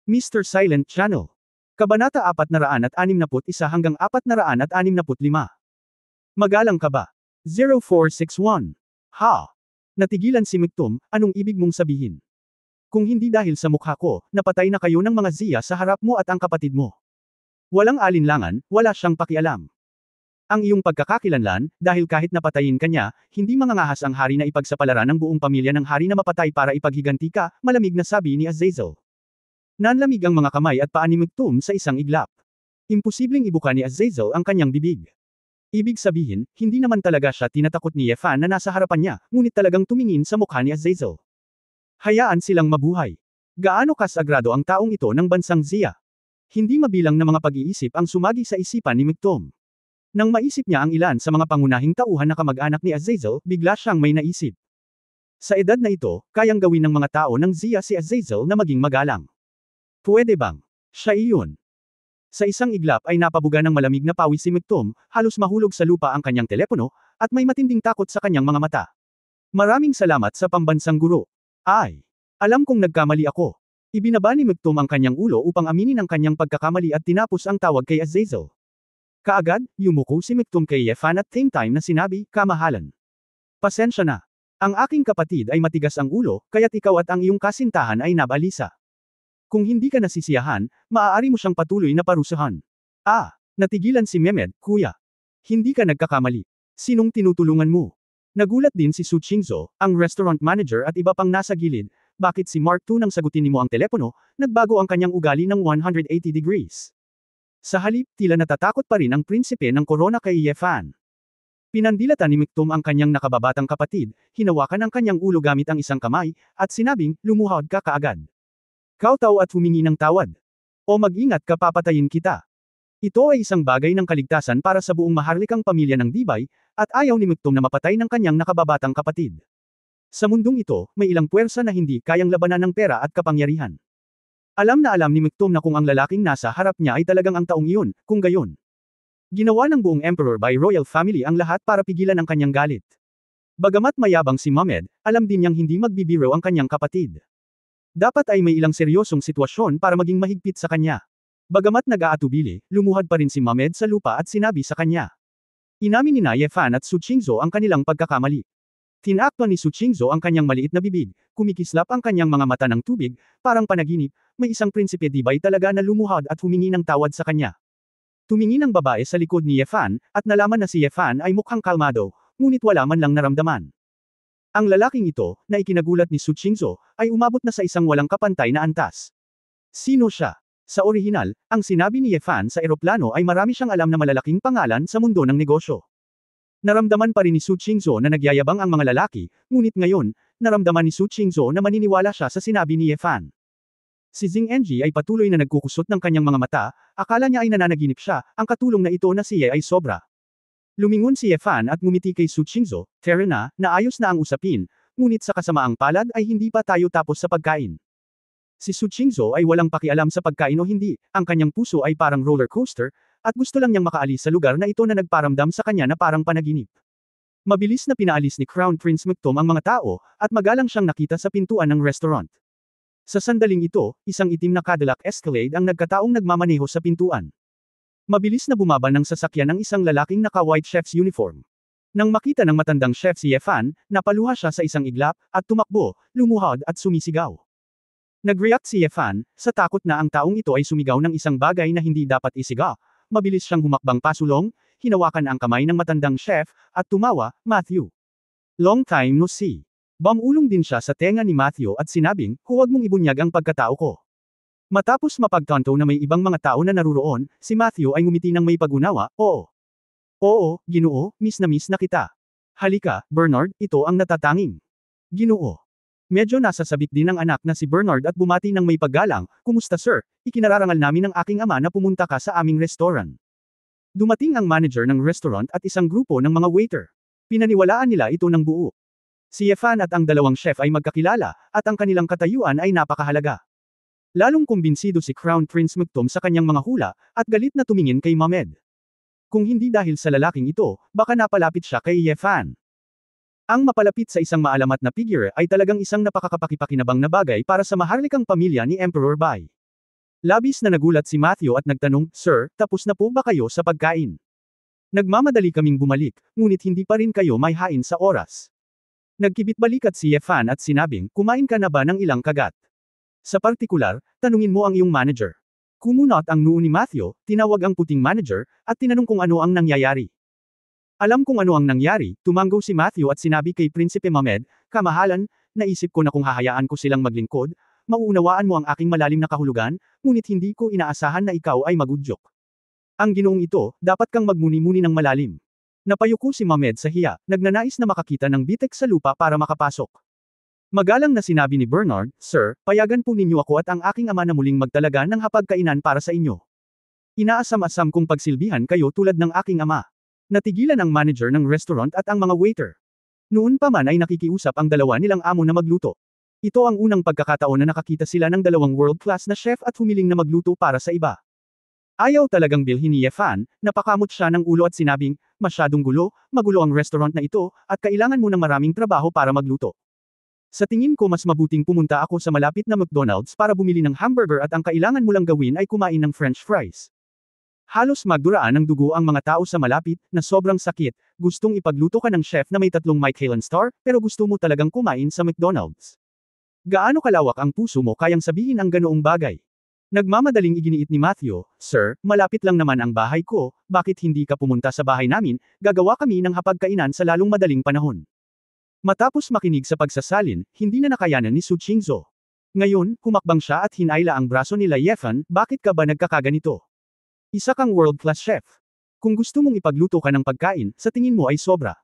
Mr. Silent Channel. Kabanata 461 hanggang 465. Magalang ka ba? 0461. Ha? Natigilan si Miktum, anong ibig mong sabihin? Kung hindi dahil sa mukha ko, napatay na kayo ng mga Zia sa harap mo at ang kapatid mo. Walang alinlangan, wala siyang pakialam. Ang iyong pagkakakilanlan, dahil kahit napatayin ka niya, hindi mangangahas ang hari na ipagsapalaran ng buong pamilya ng hari na mapatay para ipaghiganti ka, malamig na sabi ni Azazel. Nanlamig ang mga kamay at paa ni Miktum sa isang iglap. Imposibleng ibuka ni Azazel ang kanyang bibig. Ibig sabihin, hindi naman talaga siya tinatakot ni Yefan na nasa harapan niya, ngunit talagang tumingin sa mukha ni Azazel. Hayaan silang mabuhay. Gaano kasagrado ang taong ito ng bansang Zia? Hindi mabilang na mga pag-iisip ang sumagi sa isipan ni Miktum. Nang maisip niya ang ilan sa mga pangunahing tauhan na kamag-anak ni Azazel, bigla siyang may naisip. Sa edad na ito, kayang gawin ng mga tao ng Zia si Azazel na maging magalang. Pwede bang? Siya iyon. Sa isang iglap ay napabuga ng malamig na pawis si Miktum, halos mahulog sa lupa ang kanyang telepono, at may matinding takot sa kanyang mga mata. Maraming salamat sa pambansang guro. Ay! Alam kong nagkamali ako. Ibinaba ni Miktum ang kanyang ulo upang aminin ang kanyang pagkakamali at tinapos ang tawag kay Azazel. Kaagad, yumuko si Miktum kay Yefan at same time na sinabi, kamahalan. Pasensya na. Ang aking kapatid ay matigas ang ulo, kaya't ikaw at ang iyong kasintahan ay nabalisa. Kung hindi ka nasisiyahan, maaari mo siyang patuloy na parusahan. Natigilan si Mehmed, kuya. Hindi ka nagkakamali. Sinong tinutulungan mo? Nagulat din si Su Chingzo, ang restaurant manager at iba pang nasa gilid, bakit si Mark II nang sagutin mo ang telepono, nagbago ang kanyang ugali ng 180 degrees. Sa halip, tila natatakot pa rin ang prinsipe ng korona kay Yefan. Pinandilatan ni Miktum ang kanyang nakababatang kapatid, hinawakan ang kanyang ulo gamit ang isang kamay, at sinabing, lumuhod ka kaagad. Kautaw at humingi ng tawad. O mag-ingat ka papatayin kita. Ito ay isang bagay ng kaligtasan para sa buong maharlikang pamilya ng Dibay, at ayaw ni Miktum na mapatay ng kanyang nakababatang kapatid. Sa mundong ito, may ilang puwersa na hindi kayang labanan ng pera at kapangyarihan. Alam na alam ni Miktum na kung ang lalaking nasa harap niya ay talagang ang taong iyon, kung gayon. Ginawa ng buong emperor by royal family ang lahat para pigilan ang kanyang galit. Bagamat mayabang si Mehmed, alam din niyang hindi magbibiro ang kanyang kapatid. Dapat ay may ilang seryosong sitwasyon para maging mahigpit sa kanya. Bagamat nag-aatubili, lumuhad pa rin si Mehmed sa lupa at sinabi sa kanya. Inamin ni Yefan at Su Chingzo ang kanilang pagkakamali. Tinakpan ni Su Chingzo ang kanyang maliit na bibig, kumikislap ang kanyang mga mata ng tubig, parang panaginip, may isang prinsipe Dibay talaga na lumuhad at humingi ng tawad sa kanya. Tumingin ang babae sa likod ni Yefan, at nalaman na si Yefan ay mukhang kalmado, ngunit wala man lang naramdaman. Ang lalaking ito, na ikinagulat ni Su Chingzo, ay umabot na sa isang walang kapantay na antas. Sino siya? Sa orihinal, ang sinabi ni Yefan sa eroplano ay marami siyang alam na malalaking pangalan sa mundo ng negosyo. Naramdaman pa rin ni Su Chingzo na nagyayabang ang mga lalaki, ngunit ngayon, naramdaman ni Su Chingzo na maniniwala siya sa sinabi ni Yefan. Si Xing Enji ay patuloy na nagkukusot ng kanyang mga mata, akala niya ay nananaginip siya, ang katulong na ito na si Ye ay sobra. Lumingon si Yefan at ngumiti kay Su Chingzo, "Tara na, naayos na ang usapin, ngunit sa kasamaang palad ay hindi pa tayo tapos sa pagkain." Si Su Chingzo ay walang pakialam sa pagkain o hindi, ang kanyang puso ay parang roller coaster, at gusto lang niyang makaalis sa lugar na ito na nagparamdam sa kanya na parang panaginip. Mabilis na pinaalis ni Crown Prince Miktum ang mga tao, at magalang siyang nakita sa pintuan ng restaurant. Sa sandaling ito, isang itim na Cadillac Escalade ang nagkataong nagmamaneho sa pintuan. Mabilis na bumaba ng sasakyan ng isang lalaking naka-white chef's uniform. Nang makita ng matandang chef si Yefan, napaluha siya sa isang iglap, at tumakbo, lumuhod at sumisigaw. Nag-react si Yefan, sa takot na ang taong ito ay sumigaw ng isang bagay na hindi dapat isigaw. Mabilis siyang humakbang pasulong, hinawakan ang kamay ng matandang chef, at tumawa, "Matthew. Long time no see." Bumulong din siya sa tenga ni Matthew at sinabing, "Huwag mong ibunyag ang pagkatao ko." Matapos mapagtanto na may ibang mga tao na naruroon, si Matthew ay ngumiti ng may pag-unawa, "Oo. Oo, Ginoo, miss na kita. Halika, Bernard, ito ang natatanging." "Ginoo." Medyo nasasabik din ang anak na si Bernard at bumati ng may paggalang, "Kumusta sir, ikinararangal namin ng aking ama na pumunta ka sa aming restaurant." Dumating ang manager ng restaurant at isang grupo ng mga waiter. Pinaniwalaan nila ito ng buo. Si Yefan at ang dalawang chef ay magkakilala, at ang kanilang katayuan ay napakahalaga. Lalong kumbinsido si Crown Prince Miktum sa kanyang mga hula, at galit na tumingin kay Mehmed. Kung hindi dahil sa lalaking ito, baka napalapit siya kay Yefan. Ang mapalapit sa isang maalamat na figure ay talagang isang napakakapakipakinabang na bagay para sa maharlikang pamilya ni Emperor Bai. Labis na nagulat si Matthew at nagtanong, Sir, tapos na po ba kayo sa pagkain? Nagmamadali kaming bumalik, ngunit hindi pa rin kayo may hain sa oras. Nagkibit-balikat si Yefan at sinabing, kumain ka na ba ng ilang kagat? Sa partikular, tanungin mo ang iyong manager. Kumunot ang noo ni Matthew, tinawag ang puting manager, at tinanong kung ano ang nangyayari. Alam kung ano ang nangyari, tumanggo si Matthew at sinabi kay Prinsipe Mohamed, kamahalan, naisip ko na kung hahayaan ko silang maglingkod, mauunawaan mo ang aking malalim na kahulugan, ngunit hindi ko inaasahan na ikaw ay magudyok. Ang ginoong ito, dapat kang magmuni-muni ng malalim. Napayuko si Mohamed sa hiya, nagnanais na makakita ng bitek sa lupa para makapasok. Magalang na sinabi ni Bernard, Sir, payagan po ninyo ako at ang aking ama na muling magtalaga ng hapagkainan para sa inyo. Inaasam-asam kong pagsilbihan kayo tulad ng aking ama. Natigilan ang manager ng restaurant at ang mga waiter. Noon pa man ay nakikiusap ang dalawa nilang amo na magluto. Ito ang unang pagkakataon na nakakita sila ng dalawang world-class na chef at humiling na magluto para sa iba. Ayaw talagang bilhin ni Yefan, napakamot siya ng ulo at sinabing, masyadong gulo, magulo ang restaurant na ito, at kailangan mo ng maraming trabaho para magluto. Sa tingin ko mas mabuting pumunta ako sa malapit na McDonald's para bumili ng hamburger at ang kailangan mo lang gawin ay kumain ng French fries. Halos magduraan ng dugo ang mga tao sa malapit, na sobrang sakit, gustong ipagluto ka ng chef na may 3 Michelin star, pero gusto mo talagang kumain sa McDonald's. Gaano kalawak ang puso mo kayang sabihin ang ganoong bagay? Nagmamadaling iginiit ni Matthew, Sir, malapit lang naman ang bahay ko, bakit hindi ka pumunta sa bahay namin, gagawa kami ng hapagkainan sa lalong madaling panahon. Matapos makinig sa pagsasalin, hindi na nakayanan ni Su Qingzhou. Ngayon, humakbang siya at hinayla ang braso nila Yefan, bakit ka ba nagkakaganito? Isa kang world-class chef. Kung gusto mong ipagluto ka ng pagkain, sa tingin mo ay sobra.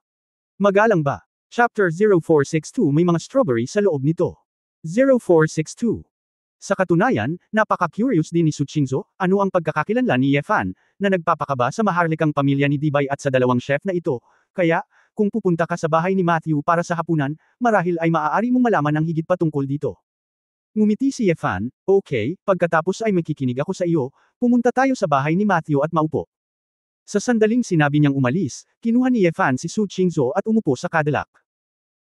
Magalang ba? Chapter 0462 may mga strawberry sa loob nito. 0462. Sa katunayan, napaka-curious din ni Su Qingzhou, ano ang pagkakakilanlan ni Yefan, na nagpapakaba sa maharlikang pamilya ni Dibay at sa dalawang chef na ito, kaya, kung pupunta ka sa bahay ni Matthew para sa hapunan, marahil ay maaari mong malaman ang higit pa tungkol dito. Ngumiti si Yefan, okay, pagkatapos ay makikinig ako sa iyo, pumunta tayo sa bahay ni Matthew at maupo. Sa sandaling sinabi niyang umalis, kinuha ni Yefan si Su Qingzhou at umupo sa Cadillac.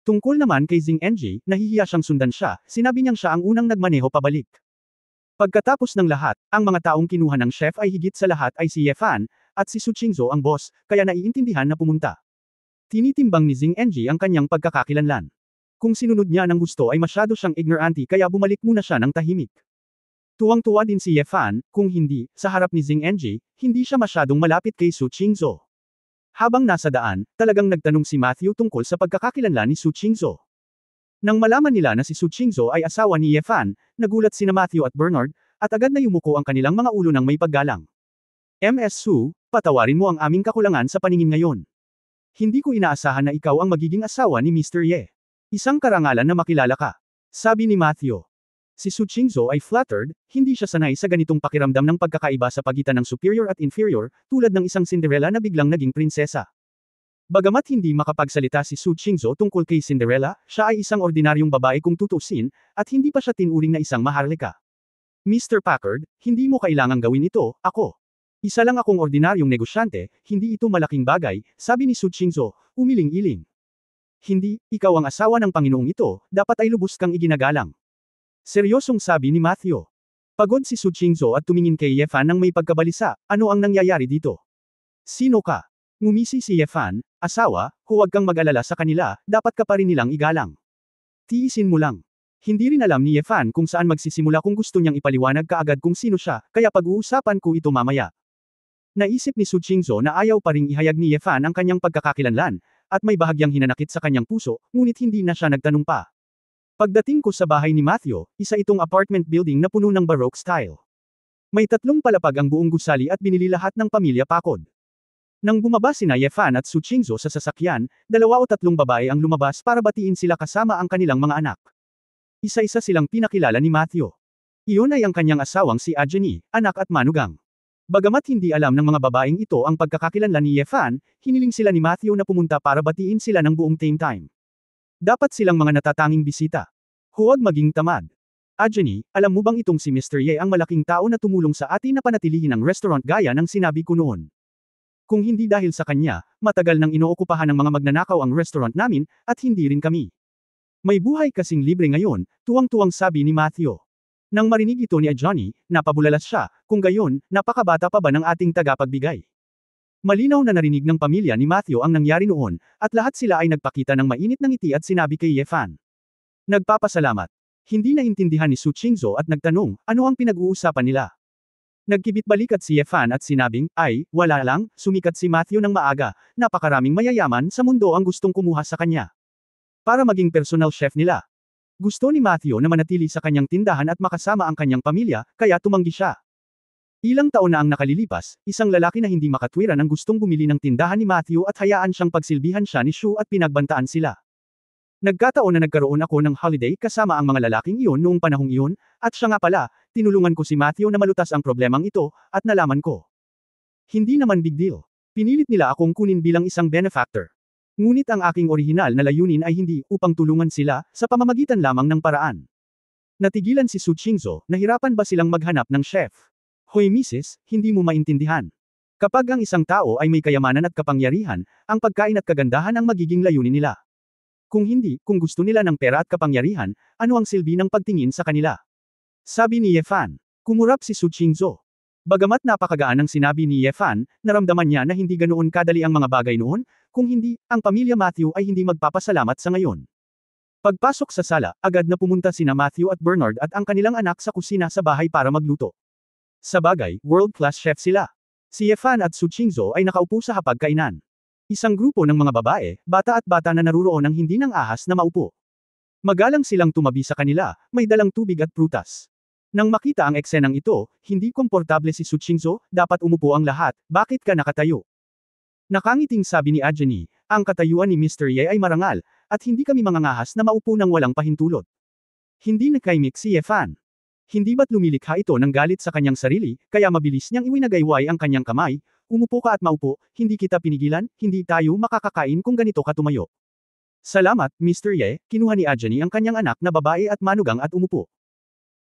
Tungkol naman kay Xing Enji, nahihiya siyang sundan siya, sinabi niyang siya ang unang nagmaneho pabalik. Pagkatapos ng lahat, ang mga taong kinuha ng chef ay higit sa lahat ay si Yefan, at si Su Qingzhou ang boss, kaya naiintindihan na pumunta. Tinitimbang ni Xing Enji ang kanyang pagkakakilanlan. Kung sinunod niya ng gusto ay masyado siyang ignorante kaya bumalik muna siya ng tahimik. Tuwang-tuwa din si Yefan, kung hindi, sa harap ni Xing Enji, hindi siya masyadong malapit kay Su Qingzhou. Habang nasa daan, talagang nagtanong si Matthew tungkol sa pagkakakilanlan ni Su Qingzhou. Nang malaman nila na si Su Qingzhou ay asawa ni Yefan, nagulat sina Matthew at Bernard, at agad na yumuko ang kanilang mga ulo ng may paggalang. Ms. Su, patawarin mo ang aming kakulangan sa paningin ngayon. Hindi ko inaasahan na ikaw ang magiging asawa ni Mr. Ye. Isang karangalan na makilala ka. Sabi ni Matthew. Si Su Qingzhou ay flattered, hindi siya sanay sa ganitong pakiramdam ng pagkakaiba sa pagitan ng superior at inferior, tulad ng isang Cinderella na biglang naging prinsesa. Bagamat hindi makapagsalita si Su Qingzhou tungkol kay Cinderella, siya ay isang ordinaryong babae kung tutusin, at hindi pa siya tinuring na isang maharlika. Mr. Packard, hindi mo kailangang gawin ito, ako. Isa lang akong ordinaryong negosyante, hindi ito malaking bagay, sabi ni Su Qingzhou, umiling-iling. Hindi, ikaw ang asawa ng Panginoong ito, dapat ay lubos kang iginagalang. Seryosong sabi ni Matthew. Pagod si Su Qingzhou at tumingin kay Yefan nang may pagkabalisa, ano ang nangyayari dito? Sino ka? Ngumisi si Yefan, asawa, huwag kang mag-alala sa kanila, dapat ka pa rin nilang igalang. Tiisin mo lang. Hindi rin alam ni Yefan kung saan magsisimula kung gusto niyang ipaliwanag kaagad kung sino siya, kaya pag-uusapan ko ito mamaya. Naisip ni Su Qingzhou na ayaw pa ring ihayag ni Yefan ang kanyang pagkakakilanlan, at may bahagyang hinanakit sa kanyang puso, ngunit hindi na siya nagtanong pa. Pagdating ko sa bahay ni Matthew, isa itong apartment building na puno ng Baroque style. May 3 palapag ang buong gusali at binili lahat ng pamilya Pakod. Nang bumaba sina Yefan at Su Qingzhou sa sasakyan, 2 o 3 babae ang lumabas para batiin sila kasama ang kanilang mga anak. Isa-isa silang pinakilala ni Matthew. Iyon ay ang kanyang asawang si Ajani, anak at manugang. Bagamat hindi alam ng mga babaeng ito ang pagkakakilanlan ni Yefan, hiniling sila ni Matthew na pumunta para batiin sila ng buong team time. Dapat silang mga natatanging bisita. Huwag maging tamad. Ajani, alam mo bang itong si Mr. Ye ang malaking tao na tumulong sa atin na panatilihin ang restaurant gaya ng sinabi ko noon. Kung hindi dahil sa kanya, matagal nang inookupahan ng mga magnanakaw ang restaurant namin, at hindi rin kami. May buhay kasing libre ngayon, tuwang-tuwang sabi ni Matthew. Nang marinig ito ni Johnny, napabulalas siya, kung gayon, napakabata pa ba ng ating tagapagbigay? Malinaw na narinig ng pamilya ni Matthew ang nangyari noon, at lahat sila ay nagpakita ng mainit na ngiti at sinabi kay Ye Fan. Nagpapasalamat. Hindi naintindihan ni Su Qingzhou at nagtanong, ano ang pinag-uusapan nila? Nagkibit-balikat si Ye Fan at sinabing, ay, wala lang, sumikat si Matthew ng maaga, napakaraming mayayaman sa mundo ang gustong kumuha sa kanya. Para maging personal chef nila. Gusto ni Matthew na manatili sa kanyang tindahan at makasama ang kanyang pamilya, kaya tumanggi siya. Ilang taon na ang nakalilipas, isang lalaki na hindi makatwiran ang gustong bumili ng tindahan ni Matthew at hayaan siyang pagsilbihan siya ni Shu at pinagbantaan sila. Nagkataon na nagkaroon ako ng holiday kasama ang mga lalaking iyon noong panahong iyon, at siya nga pala, tinulungan ko si Matthew na malutas ang problemang ito, at nalaman ko. Hindi naman big deal. Pinilit nila akong kunin bilang isang benefactor. Ngunit ang aking orihinal na layunin ay hindi upang tulungan sila, sa pamamagitan lamang ng paraan. Natigilan si Su Qingzhou, nahirapan ba silang maghanap ng chef? Hoy Mrs., hindi mo maintindihan. Kapag ang isang tao ay may kayamanan at kapangyarihan, ang pagkain at kagandahan ang magiging layunin nila. Kung hindi, kung gusto nila ng pera at kapangyarihan, ano ang silbi ng pagtingin sa kanila? Sabi ni Ye Fan. Kumurap si Su Qingzhou. Bagamat napakagaan ng sinabi ni Ye Fan, naramdaman niya na hindi ganoon kadali ang mga bagay noon, kung hindi, ang pamilya Matthew ay hindi magpapasalamat sa ngayon. Pagpasok sa sala, agad na pumunta sina Matthew at Bernard at ang kanilang anak sa kusina sa bahay para magluto. Sa bagay, world-class chef sila. Si Ye Fan at Su Qingzhou ay nakaupo sa hapagkainan. Isang grupo ng mga babae, bata at bata na naruroon ng hindi ng ahas na maupo. Magalang silang tumabi sa kanila, may dalang tubig at prutas. Nang makita ang eksenang ito, hindi komportable si Su Qingzhou, dapat umupo ang lahat, bakit ka nakatayo? Nakangiting sabi ni Ajani, ang katayuan ni Mr. Ye ay marangal, at hindi kami mangangahas na maupo ng walang pahintulot. Hindi nakaimik si Ye Fan. Hindi ba't lumilikha ito ng galit sa kanyang sarili, kaya mabilis niyang iwinagayway ang kanyang kamay, umupo ka at maupo, hindi kita pinigilan, hindi tayo makakakain kung ganito ka tumayo. Salamat, Mr. Ye, kinuha ni Ajani ang kanyang anak na babae at manugang at umupo.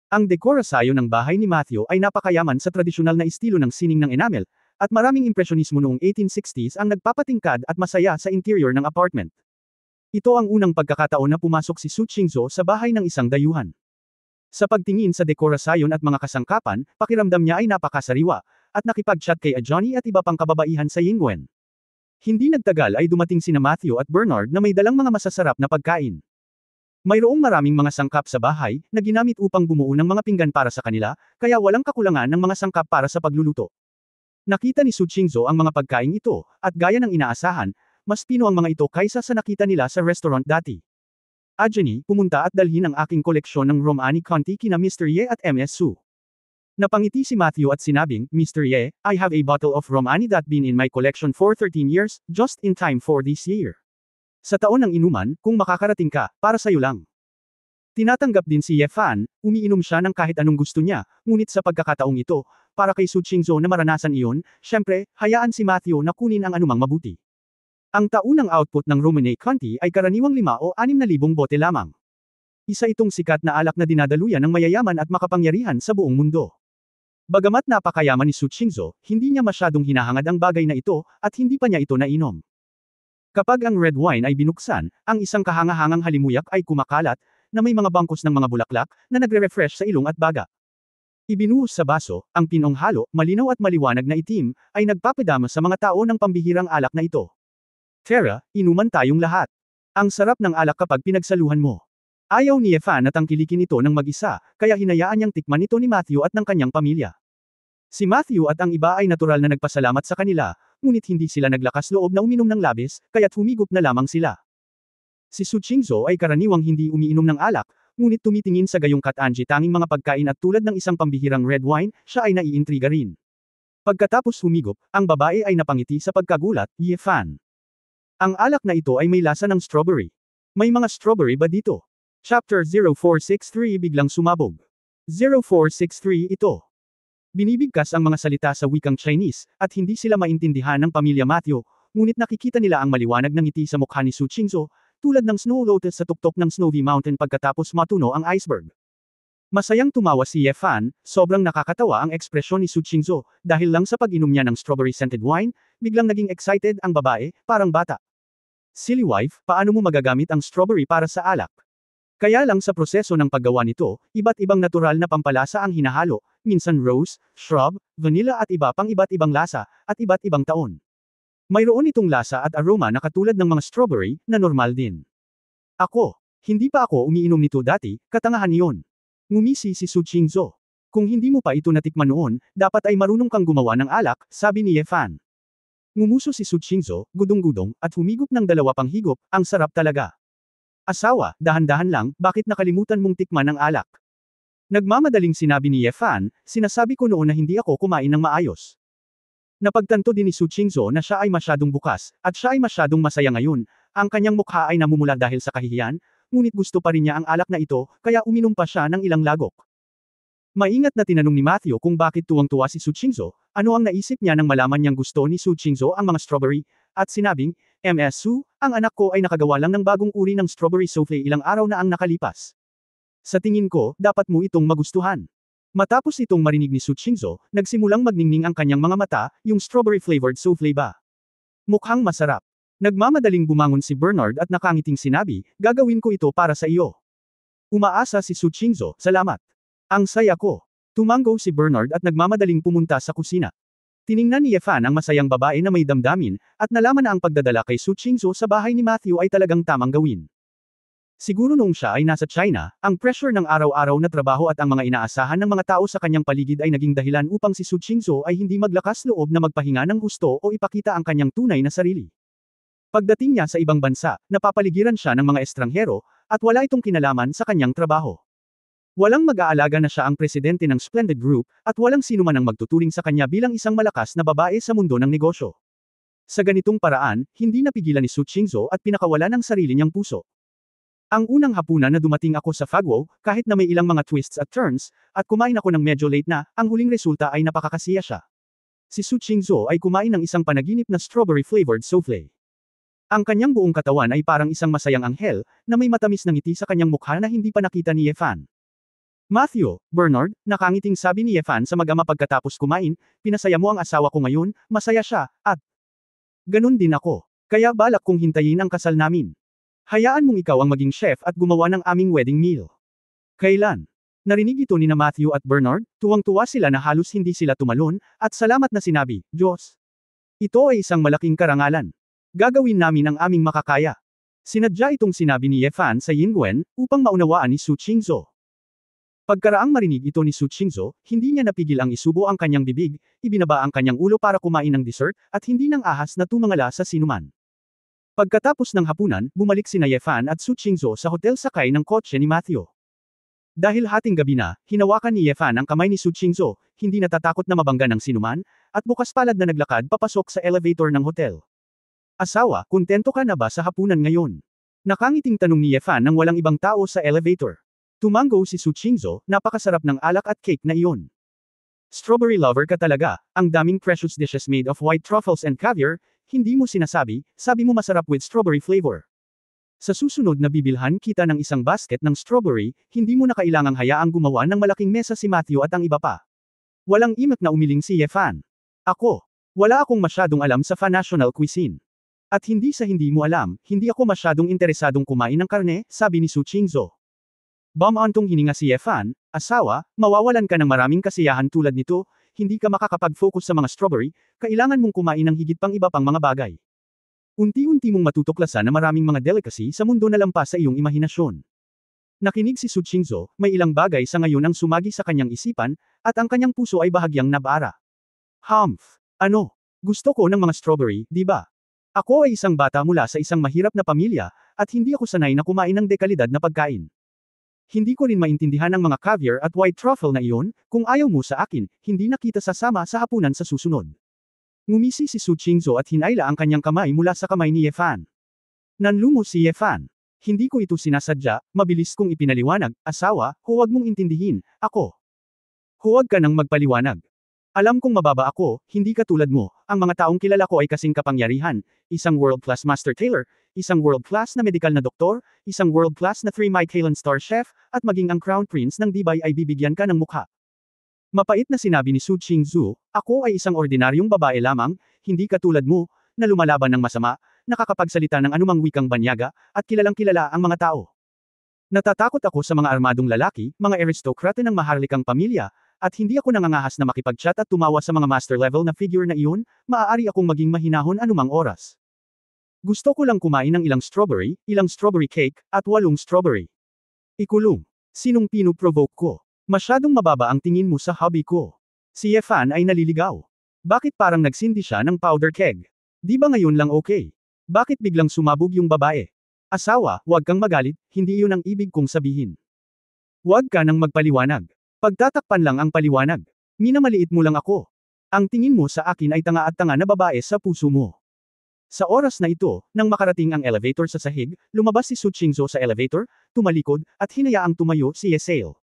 Ang dekorasyon ng bahay ni Matthew ay napakayaman sa tradisyonal na estilo ng sining ng enamel, at maraming impresyonismo noong 1860s ang nagpapatingkad at masaya sa interior ng apartment. Ito ang unang pagkakataon na pumasok si Su Qingzhou sa bahay ng isang dayuhan. Sa pagtingin sa dekorasyon at mga kasangkapan, pakiramdam niya ay napakasariwa, at nakipag-chat kay Johnny at iba pang kababaihan sa Yingwen. Hindi nagtagal ay dumating sina Matthew at Bernard na may dalang mga masasarap na pagkain. Mayroong maraming mga sangkap sa bahay, na ginamit upang bumuo ng mga pinggan para sa kanila, kaya walang kakulangan ng mga sangkap para sa pagluluto. Nakita ni Su Qingzhou ang mga pagkain ito, at gaya ng inaasahan, mas pino ang mga ito kaysa sa nakita nila sa restaurant dati. Ajani, pumunta at dalhin ang aking koleksyon ng rum ani Conti kina Mr. Ye at Ms. Su. Napangiti si Matthew at sinabing, Mr. Ye, I have a bottle of rum ani that been in my collection for 13 years, just in time for this year. Sa taon ng inuman, kung makakarating ka, para sa'yo lang. Tinatanggap din si Ye Fan, umiinom siya ng kahit anong gusto niya, ngunit sa pagkakataong ito, para kay Su Qingzhou na maranasan iyon, syempre, hayaan si Matthew na kunin ang anumang mabuti. Ang taunang output ng Romanée Conti ay karaniwang 5 o 6,000 bote lamang. Isa itong sikat na alak na dinadaluyan ng mayayaman at makapangyarihan sa buong mundo. Bagamat napakayaman ni Su Qingzhou, hindi niya masyadong hinahangad ang bagay na ito, at hindi pa niya ito nainom. Kapag ang red wine ay binuksan, ang isang kahangahangang halimuyak ay kumakalat, na may mga bangkos ng mga bulaklak, na nagre-refresh sa ilong at baga. Ibinuhos sa baso, ang pinong halo, malinaw at maliwanag na itim, ay nagpapadama sa mga tao ng pambihirang alak na ito. Tara, inuman tayong lahat. Ang sarap ng alak kapag pinagsaluhan mo. Ayaw ni Ye Fan na tangkilikin ito ng mag-isa, kaya hinayaan niyang tikman ito ni Matthew at ng kanyang pamilya. Si Matthew at ang iba ay natural na nagpasalamat sa kanila, ngunit hindi sila naglakas loob na uminom ng labis, kaya't humigop na lamang sila. Si Su Qingzhou ay karaniwang hindi umiinom ng alak, ngunit tumitingin sa gayong Katanji tanging mga pagkain at tulad ng isang pambihirang red wine, siya ay naiintriga rin. Pagkatapos humigop, ang babae ay napangiti sa pagkagulat, Ye Fan. Ang alak na ito ay may lasa ng strawberry. May mga strawberry ba dito? Chapter 0463 biglang sumabog. 0463 ito. Binibigkas ang mga salita sa wikang Chinese, at hindi sila maintindihan ng pamilya Matthew, ngunit nakikita nila ang maliwanag na ngiti sa mukha ni Su Qingzhou, tulad ng snow lotus sa tuktok ng Snowy Mountain pagkatapos matuno ang iceberg. Masayang tumawa si Ye Fan, sobrang nakakatawa ang ekspresyon ni Su Qingzhou, dahil lang sa pag-inom niya ng strawberry-scented wine, biglang naging excited ang babae, parang bata. Silly wife, paano mo magagamit ang strawberry para sa alak? Kaya lang sa proseso ng paggawa nito, iba't ibang natural na pampalasa ang hinahalo, minsan rose, shrub, vanilla at iba pang iba't ibang lasa, at iba't ibang taon. Mayroon itong lasa at aroma na katulad ng mga strawberry, na normal din. Ako, hindi pa ako umiinom nito dati, katangahan iyon. Ngumisi si Su Qingzhou. Kung hindi mo pa ito natikman noon, dapat ay marunong kang gumawa ng alak, sabi ni Ye Fan. Ngumuso si Su Qingzhou, gudong-gudong, at humigop ng 2 pang higop, ang sarap talaga. Asawa, dahan-dahan lang, bakit nakalimutan mong tikman ang alak? Nagmamadaling sinabi ni Ye Fan, sinasabi ko noon na hindi ako kumain ng maayos. Napagtanto din ni Su Qingzhou na siya ay masyadong bukas, at siya ay masyadong masaya ngayon, ang kanyang mukha ay namumula dahil sa kahihiyan, ngunit gusto pa rin niya ang alak na ito, kaya uminom pa siya ng ilang lagok. Maingat na tinanong ni Matthew kung bakit tuwang-tuwa si Su Qingzhou, ano ang naisip niya nang malaman niyang gusto ni Su Qingzhou ang mga strawberry, at sinabing, Ms. Su, ang anak ko ay nakagawa lang ng bagong uri ng strawberry souffle ilang araw na ang nakalipas. Sa tingin ko, dapat mo itong magustuhan. Matapos itong marinig ni Su Qingzhou, nagsimulang magningning ang kanyang mga mata, yung strawberry-flavored souffle ba? Mukhang masarap. Nagmamadaling bumangon si Bernard at nakangiting sinabi, gagawin ko ito para sa iyo. Umaasa si Su Qingzhou, salamat. Ang saya ko. Tumango si Bernard at nagmamadaling pumunta sa kusina. Tiningnan ni Ye Fan ang masayang babae na may damdamin, at nalaman na ang pagdadala kay Su Qingzhou sa bahay ni Matthew ay talagang tamang gawin. Siguro noong siya ay nasa China, ang pressure ng araw-araw na trabaho at ang mga inaasahan ng mga tao sa kanyang paligid ay naging dahilan upang si Su Qingzhou ay hindi maglakas loob na magpahinga ng husto o ipakita ang kanyang tunay na sarili. Pagdating niya sa ibang bansa, napapaligiran siya ng mga estranghero, at wala itong kinalaman sa kanyang trabaho. Walang mag-aalaga na siya ang presidente ng Splendid Group, at walang sino man ang magtuturing sa kanya bilang isang malakas na babae sa mundo ng negosyo. Sa ganitong paraan, hindi napigilan ni Su Qingzhou at pinakawalan ang sarili niyang puso. Ang unang hapunan na dumating ako sa Fagwo, kahit na may ilang mga twists at turns, at kumain ako ng medyo late na, ang huling resulta ay napakakasiya siya. Si Su Qingzhou ay kumain ng isang panaginip na strawberry-flavored souffle. Ang kanyang buong katawan ay parang isang masayang anghel, na may matamis na ngiti sa kanyang mukha na hindi pa nakita ni Ye Fan. Matthew, Bernard, nakangiting sabi ni Ye Fan sa mag-ama pagkatapos kumain, pinasaya mo ang asawa ko ngayon, masaya siya, at ganun din ako. Kaya balak kong hintayin ang kasal namin. Hayaan mong ikaw ang maging chef at gumawa ng aming wedding meal. Kailan? Narinig ito ni na Matthew at Bernard, tuwang-tuwa sila na halos hindi sila tumalon, at salamat na sinabi, Diyos. Ito ay isang malaking karangalan. Gagawin namin ang aming makakaya. Sinadya itong sinabi ni Ye Fan sa Yingwen, upang maunawaan ni Su Qingzhou. Pagkaraang marinig ito ni Su Qingzhou, hindi niya napigil ang isubo ang kanyang bibig, ibinaba ang kanyang ulo para kumain ng dessert, at hindi nang ahas na tumangala sa sinuman. Pagkatapos ng hapunan, bumalik sina Ye Fan at Su Qingzhou sa hotel sakay ng kotse ni Matthew. Dahil hating gabi na, hinawakan ni Ye Fan ang kamay ni Su Qingzhou, hindi natatakot na mabangga ng sinuman, at bukas palad na naglakad papasok sa elevator ng hotel. Asawa, kontento ka na ba sa hapunan ngayon? Nakangiting tanong ni Ye Fan nang walang ibang tao sa elevator. Tumango si Su Qingzhou, napakasarap ng alak at cake na iyon. Strawberry lover ka talaga, ang daming precious dishes made of white truffles and caviar, hindi mo sinasabi, sabi mo masarap with strawberry flavor. Sa susunod na bibilhan kita ng isang basket ng strawberry, hindi mo na kailangang hayaang gumawa ng malaking mesa si Matthew at ang iba pa. Walang imak na umiling si Ye Fan. Ako, wala akong masyadong alam sa national cuisine. At hindi sa hindi mo alam, hindi ako masyadong interesadong kumain ng karne, sabi ni Su Qingzhou. Bumantong hininga si Ye Fan, asawa, mawawalan ka ng maraming kasiyahan tulad nito, hindi ka makakapag-focus sa mga strawberry, kailangan mong kumain ng higit pang iba pang mga bagay. Unti-unti mong matutuklasan na maraming mga delicacy sa mundo na lampas sa iyong imahinasyon. Nakinig si Su Qingzhou, may ilang bagay sa ngayon ang sumagi sa kanyang isipan, at ang kanyang puso ay bahagyang nabara. Humph! Ano? Gusto ko ng mga strawberry, di ba? Ako ay isang bata mula sa isang mahirap na pamilya, at hindi ako sanay na kumain ng dekalidad na pagkain. Hindi ko rin maintindihan ang mga caviar at white truffle na iyon, kung ayaw mo sa akin, hindi na kita sasama sa hapunan sa susunod. Ngumisi si Su Qingzhou at hinayla ang kanyang kamay mula sa kamay ni Ye Fan. Nanlumo si Ye Fan. Hindi ko ito sinasadya, mabilis kong ipinaliwanag, asawa, huwag mong intindihin, ako. Huwag ka nang magpaliwanag. Alam kong mababa ako, hindi katulad mo, ang mga taong kilala ko ay kasing kapangyarihan, isang world-class master tailor, isang world-class na medikal na doktor, isang world-class na 3 Michelin star chef, at maging ang crown prince ng Dubai ay bibigyan ka ng mukha. Mapait na sinabi ni Su Qingzhou, ako ay isang ordinaryong babae lamang, hindi katulad mo, na lumalaban ng masama, nakakapagsalita ng anumang wikang banyaga, at kilalang kilala ang mga tao. Natatakot ako sa mga armadong lalaki, mga aristokrate ng maharlikang pamilya, at hindi ako nangangahas na makipag-chat at tumawa sa mga master level na figure na iyon, maaari akong maging mahinahon anumang oras. Gusto ko lang kumain ng ilang strawberry cake, at 8 strawberry. Ikulong. Sinong pinu-provoke ko? Masyadong mababa ang tingin mo sa hobby ko. Si Yefan ay naliligaw. Bakit parang nagsindi siya ng powder keg? Di ba ngayon lang okay? Bakit biglang sumabog yung babae? Asawa, huwag kang magalit, hindi iyon ang ibig kong sabihin. Huwag ka nang magpaliwanag. Pagtatakpan lang ang paliwanag. Minamaliit mo lang ako. Ang tingin mo sa akin ay tanga at tanga na babae sa puso mo. Sa oras na ito, nang makarating ang elevator sa sahig, lumabas si Su Qingzhou sa elevator, tumalikod, at hinayaang tumayo si Yesale.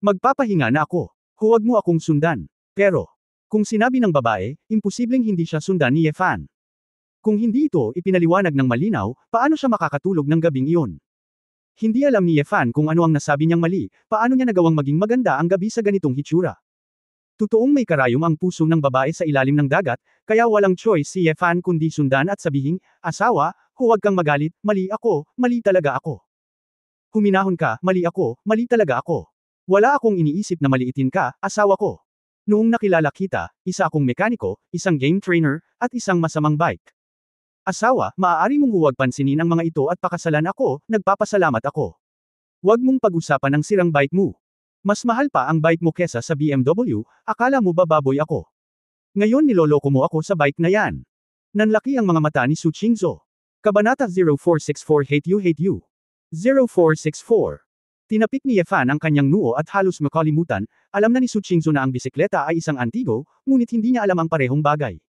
Magpapahinga na ako. Huwag mo akong sundan. Pero, kung sinabi ng babae, imposibleng hindi siya sundan ni Yefan. Kung hindi ito ipinaliwanag ng malinaw, paano siya makakatulog ng gabing iyon? Hindi alam ni Yefan kung ano ang nasabi niyang mali, paano niya nagawang maging maganda ang gabi sa ganitong hitsura. Totoong may karayom ang puso ng babae sa ilalim ng dagat, kaya walang choice si Yefan kundi sundan at sabihing, asawa, huwag kang magalit, mali talaga ako. Huminahon ka, mali talaga ako. Wala akong iniisip na maliitin ka, asawa ko. Noong nakilala kita, isa akong mekaniko, isang game trainer, at isang masamang bike. Asawa, maaari mong huwag pansinin ang mga ito at pakasalan ako, nagpapasalamat ako. Huwag mong pag-usapan ang sirang bike mo. Mas mahal pa ang bike mo kesa sa BMW, akala mo ba baboy ako? Ngayon niloloko mo ako sa bike na yan. Nanlaki ang mga mata ni Su Qingzhou. Kabanata 0464 Hate You. 0464. Tinapik ni Yefan ang kanyang noo at halos makalimutan, alam na ni Su Qingzhou na ang bisikleta ay isang antigo, ngunit hindi niya alam ang parehong bagay.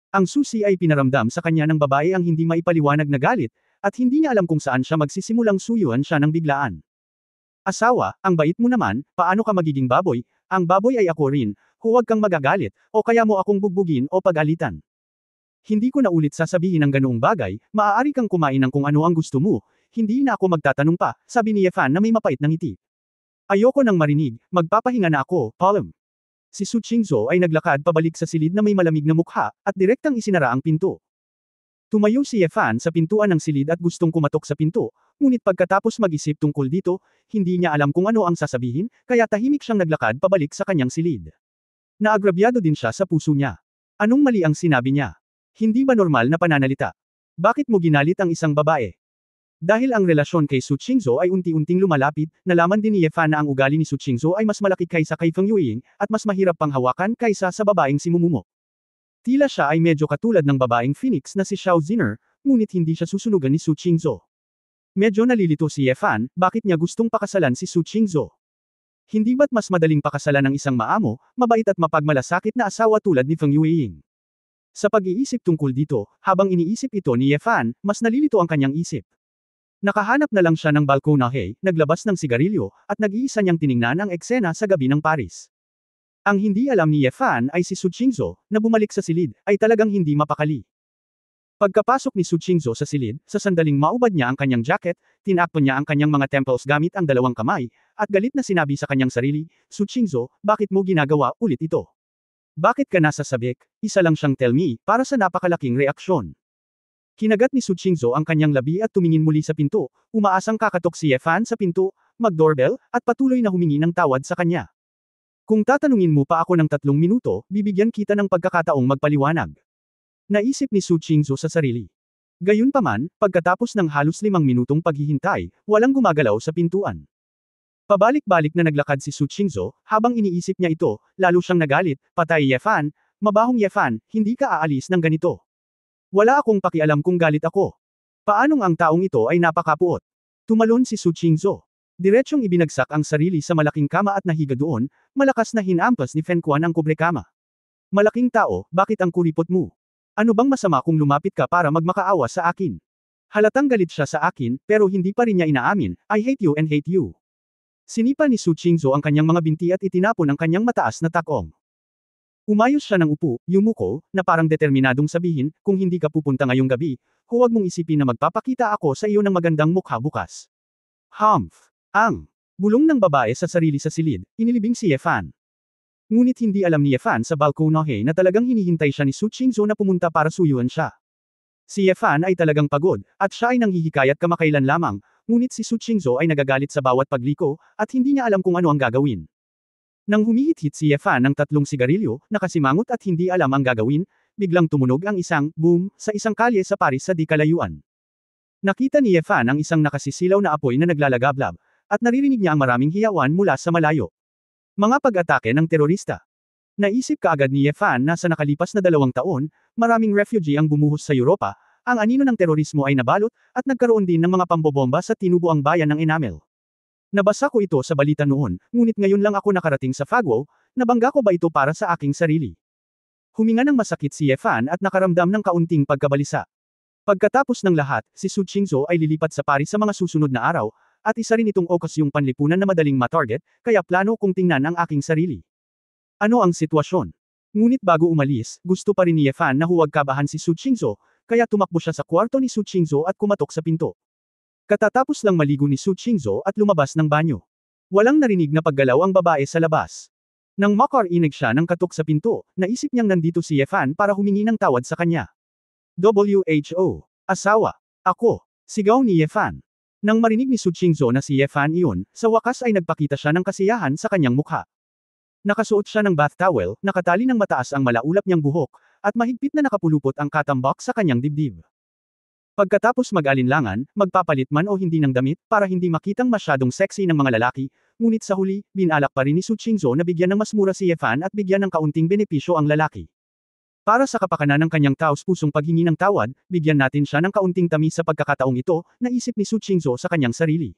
Ang susi ay pinaramdam sa kanya ng babae ang hindi maipaliwanag na galit, at hindi niya alam kung saan siya magsisimulang suyuan siya ng biglaan. Asawa, ang bait mo naman, paano ka magiging baboy? Ang baboy ay ako rin, huwag kang magagalit, o kaya mo akong bugbugin o pagalitan. Hindi ko na ulit sasabihin ang ganoong bagay, maaari kang kumain ng kung ano ang gusto mo, hindi na ako magtatanong pa, sabi ni Yefan na may mapait na ngiti. Ayoko nang marinig, magpapahinga na ako, Palm. Si Su Qingzhou ay naglakad pabalik sa silid na may malamig na mukha, at direktang isinara ang pinto. Tumayo si Yefan sa pintuan ng silid at gustong kumatok sa pinto, ngunit pagkatapos mag-isip tungkol dito, hindi niya alam kung ano ang sasabihin, kaya tahimik siyang naglakad pabalik sa kanyang silid. Naagrabyado din siya sa puso niya. Anong mali ang sinabi niya? Hindi ba normal na pananalita? Bakit mo ginalit ang isang babae? Dahil ang relasyon kay Su Qingzhou ay unti-unting lumalapit, nalaman din ni Yefan na ang ugali ni Su Qingzhou ay mas malaki kaysa kay Feng Yueying, at mas mahirap pang hawakan kaysa sa babaeng si Mumumo. Tila siya ay medyo katulad ng babaeng Phoenix na si Xiao Ziner, ngunit hindi siya susunugan ni Su Qingzhou. Medyo nalilito si Yefan, bakit niya gustong pakasalan si Su Qingzhou? Hindi ba't mas madaling pakasalan ng isang maamo, mabait at mapagmalasakit na asawa tulad ni Feng Yueying? Sa pag-iisip tungkol dito, habang iniisip ito ni Yefan, mas nalilito ang kanyang isip. Nakahanap na lang siya ng balkonahe, naglabas ng sigarilyo, at nag-iisa niyang tiningnan ang eksena sa gabi ng Paris. Ang hindi alam ni Yefan ay si Su Qingzhou, na bumalik sa silid, ay talagang hindi mapakali. Pagkapasok ni Su Qingzhou sa silid, sa sandaling maubad niya ang kanyang jacket, tinakpan niya ang kanyang mga temples gamit ang dalawang kamay, at galit na sinabi sa kanyang sarili, Su Qingzhou, bakit mo ginagawa ulit ito? Bakit ka nasa sabik? Isa lang siyang tell me, para sa napakalaking reaksyon. Kinagat ni Su Qingzhou ang kanyang labi at tumingin muli sa pinto, umaasang kakatok si Yefan sa pinto, mag-doorbell, at patuloy na humingi ng tawad sa kanya. Kung tatanungin mo pa ako ng 3 minuto, bibigyan kita ng pagkakataong magpaliwanag. Naisip ni Su Qingzhou sa sarili. Gayunpaman, pagkatapos ng halos 5 minutong paghihintay, walang gumagalaw sa pintuan. Pabalik-balik na naglakad si Su Qingzhou, habang iniisip niya ito, lalo siyang nagalit, patay Yefan, mabahong Yefan, hindi ka aalis ng ganito. Wala akong pakialam kung galit ako. Paanong ang taong ito ay napakapuot? Tumalon si Su Qingzhou. Diretsyong ibinagsak ang sarili sa malaking kama at nahiga doon, malakas na hinampas ni Fen Quan ang kubrekama. Malaking tao, bakit ang kuripot mo? Ano bang masama kung lumapit ka para magmakaawa sa akin? Halatang galit siya sa akin, pero hindi pa rin niya inaamin, I hate you and hate you. Sinipa ni Su Qingzhou ang kanyang mga binti at itinapon ang kanyang mataas na takong. Umayos siya ng upo, yumuko, na parang determinadong sabihin, kung hindi ka pupunta ngayong gabi, huwag mong isipin na magpapakita ako sa iyo ng magandang mukha bukas. Humph! Ang bulong ng babae sa sarili sa silid, inilibing si Yefan. Ngunit hindi alam ni Yefan sa balkonahe na talagang hinihintay siya ni Su Qingzhou na pumunta para suyuan siya. Si Yefan ay talagang pagod, at siya ay nanghihikayat kamakailan lamang, ngunit si Su Qingzhou ay nagagalit sa bawat pagliko, at hindi niya alam kung ano ang gagawin. Nang humihit-hit si Ye Fan ng 3 sigarilyo, nakasimangot at hindi alam ang gagawin, biglang tumunog ang isang boom sa isang kalye sa Paris sa di kalayuan. Nakita ni Ye Fan ang isang nakasisilaw na apoy na naglalagablab, at naririnig niya ang maraming hiyawan mula sa malayo. Mga pag-atake ng terorista. Naisip kaagad ni Ye Fan na sa nakalipas na 2 taon, maraming refugee ang bumuhos sa Europa, ang anino ng terorismo ay nabalot, at nagkaroon din ng mga pambobomba sa tinubuang bayan ng Enamel. Nabasa ko ito sa balita noon, ngunit ngayon lang ako nakarating sa Fagwo, nabangga ko ba ito para sa aking sarili? Huminga ng masakit si Ye Fan at nakaramdam ng kaunting pagkabalisa. Pagkatapos ng lahat, si Su Qingzhou ay lilipat sa Paris sa mga susunod na araw, at isa rin itong okasyong panlipunan na madaling matarget, kaya plano kong tingnan ang aking sarili. Ano ang sitwasyon? Ngunit bago umalis, gusto pa rin ni Ye Fan na huwag kabahan si Su Qingzhou, kaya tumakbo siya sa kwarto ni Su Qingzhou at kumatok sa pinto. Katatapos lang maligo ni Su Qingzhou at lumabas ng banyo. Walang narinig na paggalaw ang babae sa labas. Nang makarinig siya ng katok sa pinto, naisip niyang nandito si Ye Fan para humingi ng tawad sa kanya. WHO. Asawa. Ako. Sigaw ni Ye Fan. Nang marinig ni Su Qingzhou na si Ye Fan iyon, sa wakas ay nagpakita siya ng kasiyahan sa kanyang mukha. Nakasuot siya ng bath towel, nakatali ng mataas ang malaulap niyang buhok, at mahigpit na nakapulupot ang katambak sa kanyang dibdib. Pagkatapos mag-alinlangan, magpapalit man o hindi ng damit, para hindi makitang masyadong sexy ng mga lalaki, ngunit sa huli, binalak pa rin ni Su Qingzhou na bigyan ng mas mura si Ye Fan at bigyan ng kaunting benepisyo ang lalaki. Para sa kapakanan ng kanyang taos-pusong paghingi ng tawad, bigyan natin siya ng kaunting tamis sa pagkakataong ito, naisip ni Su Qingzhou sa kanyang sarili.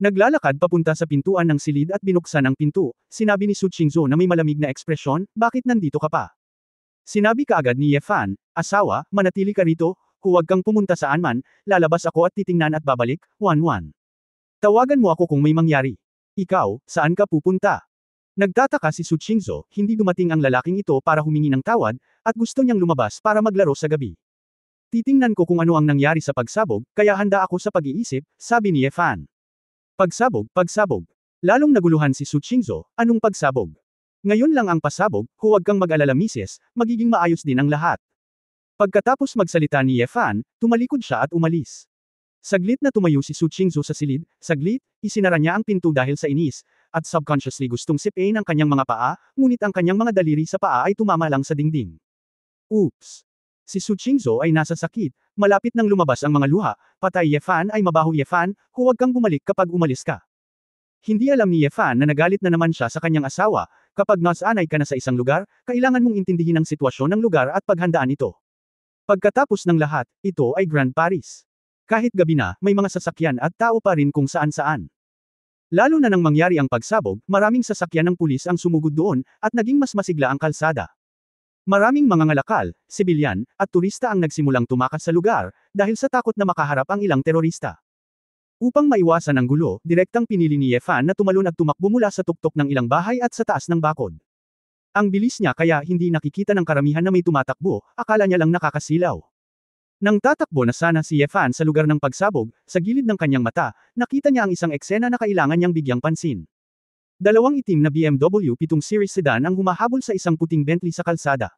Naglalakad papunta sa pintuan ng silid at binuksan ang pinto, sinabi ni Su Qingzhou na may malamig na ekspresyon, bakit nandito ka pa? Sinabi kaagad ni Ye Fan, asawa, manatili ka rito, huwag kang pumunta saan man, lalabas ako at titingnan at babalik, 1-1. Tawagan mo ako kung may mangyari. Ikaw, saan ka pupunta? Nagtataka si Su Qingzhou, hindi dumating ang lalaking ito para humingi ng tawad, at gusto niyang lumabas para maglaro sa gabi. Titingnan ko kung ano ang nangyari sa pagsabog, kaya handa ako sa pag-iisip, sabi ni Ye Fan. Pagsabog, pagsabog. Lalong naguluhan si Su Qingzhou, anong pagsabog? Ngayon lang ang pasabog, huwag kang mag-alala misis, magiging maayos din ang lahat. Pagkatapos magsalita ni Ye Fan, tumalikod siya at umalis. Saglit na tumayo si Su Qingzhou sa silid, saglit, isinara niya ang pinto dahil sa inis, at subconsciously gustong sipain ang kanyang mga paa, ngunit ang kanyang mga daliri sa paa ay tumama lang sa dingding. Oops! Si Su Qingzhou ay nasa sakit, malapit nang lumabas ang mga luha, patay Ye Fan ay mabaho Ye Fan, huwag kang bumalik kapag umalis ka. Hindi alam ni Ye Fan na nagalit na naman siya sa kanyang asawa, kapag nasanay ka na sa isang lugar, kailangan mong intindihin ang sitwasyon ng lugar at paghandaan ito. Pagkatapos ng lahat, ito ay Grand Paris. Kahit gabi na, may mga sasakyan at tao pa rin kung saan-saan. Lalo na nang mangyari ang pagsabog, maraming sasakyan ng pulis ang sumugod doon, at naging mas masigla ang kalsada. Maraming mga ngalakal, sibilyan, at turista ang nagsimulang tumakas sa lugar, dahil sa takot na makaharap ang ilang terorista. Upang maiwasan ang gulo, direktang pinili ni Ye Fan na tumalon at tumakbo mula sa tuktok ng ilang bahay at sa taas ng bakod. Ang bilis niya kaya hindi nakikita ng karamihan na may tumatakbo, akala niya lang nakakasilaw. Nang tatakbo na sana si Ye Fan sa lugar ng pagsabog, sa gilid ng kanyang mata, nakita niya ang isang eksena na kailangan niyang bigyang pansin. Dalawang itim na BMW 7 Series sedan ang humahabol sa isang puting Bentley sa kalsada.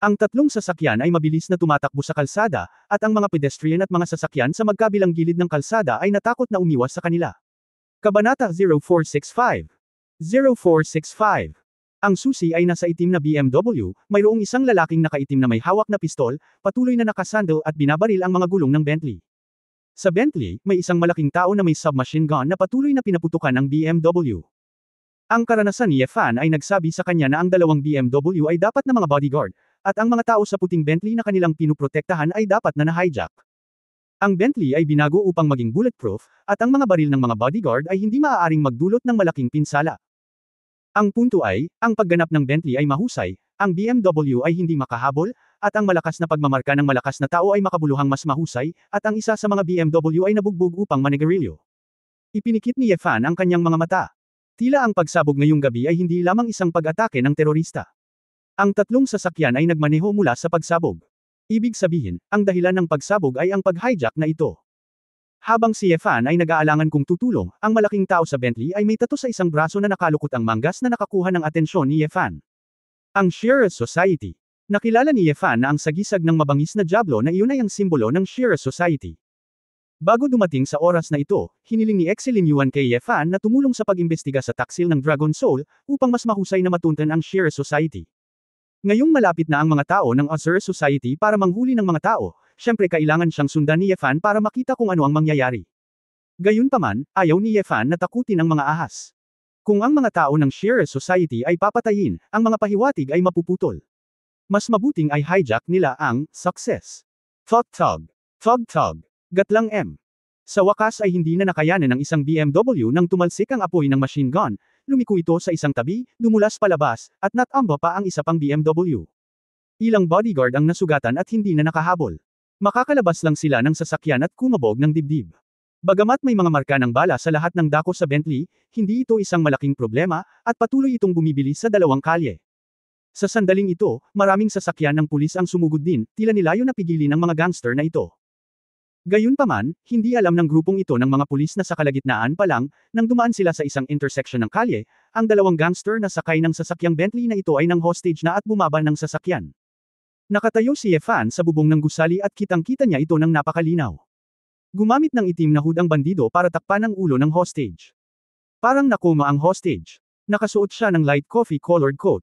Ang tatlong sasakyan ay mabilis na tumatakbo sa kalsada, at ang mga pedestrian at mga sasakyan sa magkabilang gilid ng kalsada ay natakot na umiwas sa kanila. Kabanata 0465. 0465. Ang susi ay nasa itim na BMW, mayroong isang lalaking nakaitim na may hawak na pistol, patuloy na nakasandal at binabaril ang mga gulong ng Bentley. Sa Bentley, may isang malaking tao na may submachine gun na patuloy na pinaputukan ng BMW. Ang karanasan ni Ye Fan ay nagsabi sa kanya na ang dalawang BMW ay dapat na mga bodyguard, at ang mga tao sa puting Bentley na kanilang pinuprotektahan ay dapat na na-hijack. Ang Bentley ay binago upang maging bulletproof, at ang mga baril ng mga bodyguard ay hindi maaaring magdulot ng malaking pinsala. Ang punto ay, ang pagganap ng Bentley ay mahusay, ang BMW ay hindi makahabol, at ang malakas na pagmamarka ng malakas na tao ay makabuluhang mas mahusay, at ang isa sa mga BMW ay nabugbog upang manigarilyo. Ipinikit ni Ye Fan ang kanyang mga mata. Tila ang pagsabog ngayong gabi ay hindi lamang isang pag-atake ng terorista. Ang tatlong sasakyan ay nagmaneho mula sa pagsabog. Ibig sabihin, ang dahilan ng pagsabog ay ang pag-hijack na ito. Habang si Ye Fan ay nag-aalangan kung tutulong, ang malaking tao sa Bentley ay may tato sa isang braso na nakalukot ang manggas na nakakuha ng atensyon ni Ye Fan. Ang Shearer Society. Nakilala ni Ye Fan na ang sagisag ng mabangis na diablo na iyon ay ang simbolo ng Shearer Society. Bago dumating sa oras na ito, hiniling ni Exilin Yuan kay Ye Fan na tumulong sa pag-imbestiga sa taksil ng Dragon Soul, upang mas mahusay na matuntan ang Sheer Society. Ngayong malapit na ang mga tao ng Azure Society para manghuli ng mga tao, syempre kailangan siyang sundan ni Ye Fan para makita kung ano ang mangyayari. Gayunpaman, ayaw ni Ye Fan na takutin ang mga ahas. Kung ang mga tao ng Sheer Society ay papatayin, ang mga pahiwatig ay mapuputol. Mas mabuting ay hijack nila ang success. Thug. Gatlang M. Sa wakas ay hindi na nakayanan ng isang BMW nang tumalsik ang apoy ng machine gun, lumiko ito sa isang tabi, dumulas palabas, at natamba pa ang isa pang BMW. Ilang bodyguard ang nasugatan at hindi na nakahabol. Makakalabas lang sila ng sasakyan at kumabog ng dibdib. Bagamat may mga marka ng bala sa lahat ng dako sa Bentley, hindi ito isang malaking problema, at patuloy itong bumibilis sa dalawang kalye. Sa sandaling ito, maraming sasakyan ng pulis ang sumugod din, tila nilayo na pigilin ang mga gangster na ito. Gayunpaman, hindi alam ng grupong ito ng mga pulis na sa kalagitnaan pa lang, nang dumaan sila sa isang intersection ng kalye, ang dalawang gangster na sakay ng sasakyang Bentley na ito ay nang hostage na at bumaba ng sasakyan. Nakatayo si Ye Fan sa bubong ng gusali at kitang-kita niya ito ng napakalinaw. Gumamit ng itim na hood ang bandido para takpan ang ulo ng hostage. Parang nakoma ang hostage. Nakasuot siya ng light coffee-colored coat.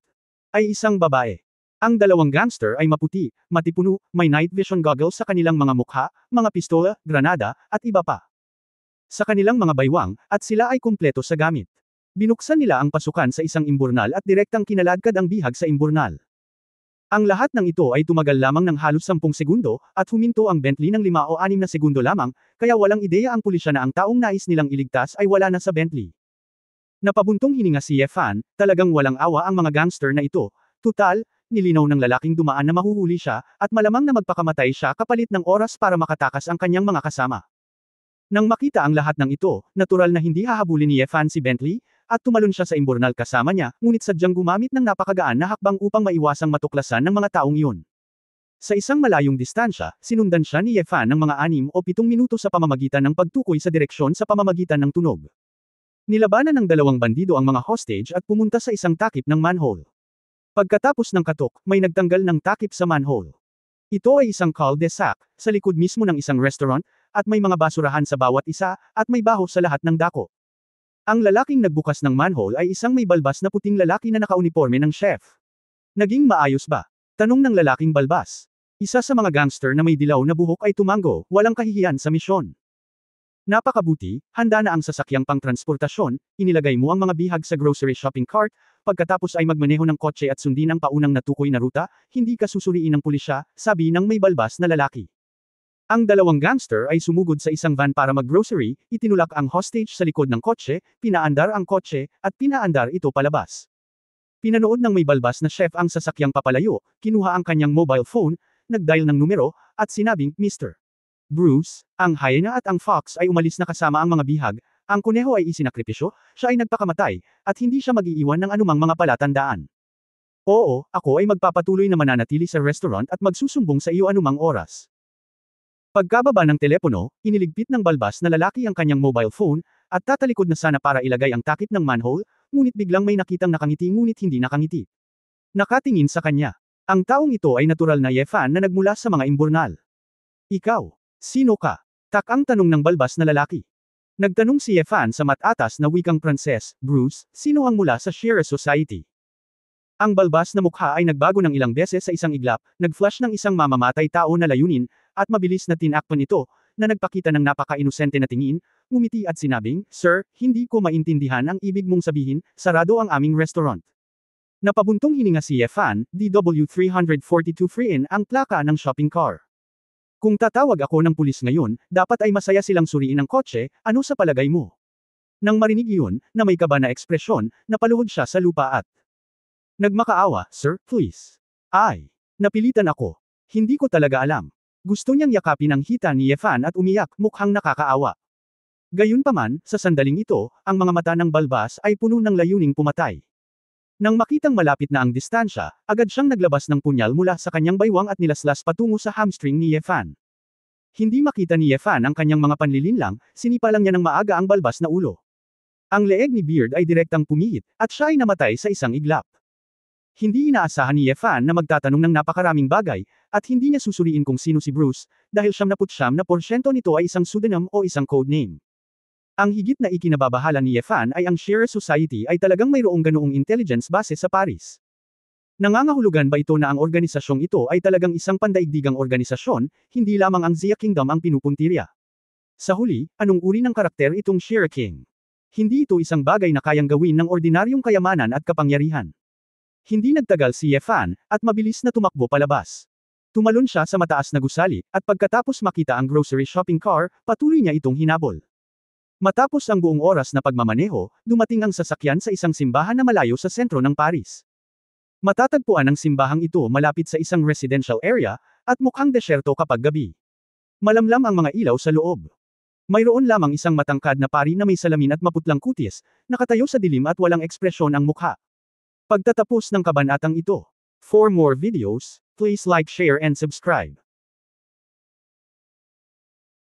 Ay isang babae. Ang dalawang gangster ay maputi, matipuno, may night vision goggles sa kanilang mga mukha, mga pistola, granada, at iba pa. Sa kanilang mga baywang, at sila ay kumpleto sa gamit. Binuksan nila ang pasukan sa isang imburnal at direktang kinaladkad ang bihag sa imburnal. Ang lahat ng ito ay tumagal lamang ng halos 10 segundo, at huminto ang Bentley ng 5 o 6 na segundo lamang, kaya walang ideya ang pulisya na ang taong nais nilang iligtas ay wala na sa Bentley. Napabuntong hininga si Ye Fan, talagang walang awa ang mga gangster na ito. Tutal, nilinaw ng lalaking dumaan na mahuhuli siya, at malamang na magpakamatay siya kapalit ng oras para makatakas ang kanyang mga kasama. Nang makita ang lahat ng ito, natural na hindi hahabulin ni Ye Fan si Bentley, at tumalon siya sa imburnal kasama niya, ngunit sadyang gumamit ng napakagaan na hakbang upang maiwasang matuklasan ng mga taong iyon. Sa isang malayong distansya, sinundan siya ni Ye Fan ng mga 6 o 7 minuto sa pamamagitan ng pagtukoy sa direksyon sa pamamagitan ng tunog. Nilabanan ng dalawang bandido ang mga hostage at pumunta sa isang takip ng manhole. Pagkatapos ng katok, may nagtanggal ng takip sa manhole. Ito ay isang cul-de-sac, sa likod mismo ng isang restaurant, at may mga basurahan sa bawat isa, at may baho sa lahat ng dako. Ang lalaking nagbukas ng manhole ay isang may balbas na puting lalaki na nakauniforme ng chef. Naging maayos ba? Tanong ng lalaking balbas. Isa sa mga gangster na may dilaw na buhok ay tumango, walang kahihiyan sa misyon. Napakabuti, handa na ang sasakyang pangtransportasyon, inilagay mo ang mga bihag sa grocery shopping cart, pagkatapos ay magmaneho ng kotse at sundin ang paunang natukoy na ruta, hindi ka susuriin ng pulisya, sabi ng may balbas na lalaki. Ang dalawang gangster ay sumugod sa isang van para mag-grocery, itinulak ang hostage sa likod ng kotse, pinaandar ang kotse, at pinaandar ito palabas. Pinanood ng may balbas na chef ang sasakyang papalayo, kinuha ang kanyang mobile phone, nag-dial ng numero, at sinabing, Mr. Bruce, ang hyena at ang fox ay umalis na kasama ang mga bihag, ang kuneho ay isinakripisyo, siya ay nagpakamatay, at hindi siya mag-iiwan ng anumang mga palatandaan. Oo, ako ay magpapatuloy na mananatili sa restaurant at magsusumbong sa iyo anumang oras. Pagkababa ng telepono, iniligpit ng balbas na lalaki ang kanyang mobile phone, at tatalikod na sana para ilagay ang takip ng manhole, ngunit biglang may nakitang nakangiti ngunit hindi nakangiti. Nakatingin sa kanya. Ang taong ito ay natural na Ye Fan na nagmula sa mga imburnal. Ikaw, sino ka? Takang tanong ng balbas na lalaki. Nagtanong si Ye Fan sa matatas na wikang Pranses, Bruce, sino ang mula sa Sheer Society? Ang balbas na mukha ay nagbago ng ilang beses sa isang iglap, nag-flash ng isang mamamatay tao na layunin, at mabilis na tinakpan ito, na nagpakita ng napaka-inosente na tingin, ngumiti at sinabing, Sir, hindi ko maintindihan ang ibig mong sabihin, sarado ang aming restaurant. Napabuntong hininga si Ye Fan, DW342 Freein ang plaka ng shopping car. Kung tatawag ako ng pulis ngayon, dapat ay masaya silang suriin ang kotse, ano sa palagay mo? Nang marinig iyon, na may kaba na ekspresyon, napaluhod siya sa lupa at nagmakaawa, Sir, please. Ay, napilitan ako. Hindi ko talaga alam. Gusto niyang yakapin ang hita ni Ye Fan at umiyak, mukhang nakakaawa. Gayunpaman, sa sandaling ito, ang mga mata ng balbas ay puno ng layuning pumatay. Nang makitang malapit na ang distansya, agad siyang naglabas ng punyal mula sa kanyang baywang at nilaslas patungo sa hamstring ni Ye Fan. Hindi makita ni Ye Fan ang kanyang mga panlilinlang, sinipa lang niya ng maaga ang balbas na ulo. Ang leeg ni Beard ay direktang pumihit, at siya ay namatay sa isang iglap. Hindi inaasahan ni Yefan na magtatanong ng napakaraming bagay, at hindi niya susuriin kung sino si Bruce, dahil 99% nito ay isang pseudonym o isang codename. Ang higit na ikinababahala ni Yefan ay ang Shearer Society ay talagang mayroong ganoong intelligence base sa Paris. Nangangahulugan ba ito na ang organisasyong ito ay talagang isang pandaigdigang organisasyon, hindi lamang ang Zia Kingdom ang pinupuntirya? Sa huli, anong uri ng karakter itong Shearer King? Hindi ito isang bagay na kayang gawin ng ordinaryong kayamanan at kapangyarihan. Hindi nagtagal si Yefan, at mabilis na tumakbo palabas. Tumalon siya sa mataas na gusali, at pagkatapos makita ang grocery shopping car, patuloy niya itong hinabol. Matapos ang buong oras na pagmamaneho, dumating ang sasakyan sa isang simbahan na malayo sa sentro ng Paris. Matatagpuan ang simbahang ito malapit sa isang residential area, at mukhang desyerto kapag gabi. Malamlam ang mga ilaw sa loob. Mayroon lamang isang matangkad na pari na may salamin at maputlang kutis, nakatayo sa dilim at walang ekspresyon ang mukha. Pagtatapos ng kabanatang ito. For more videos, please like, share and subscribe.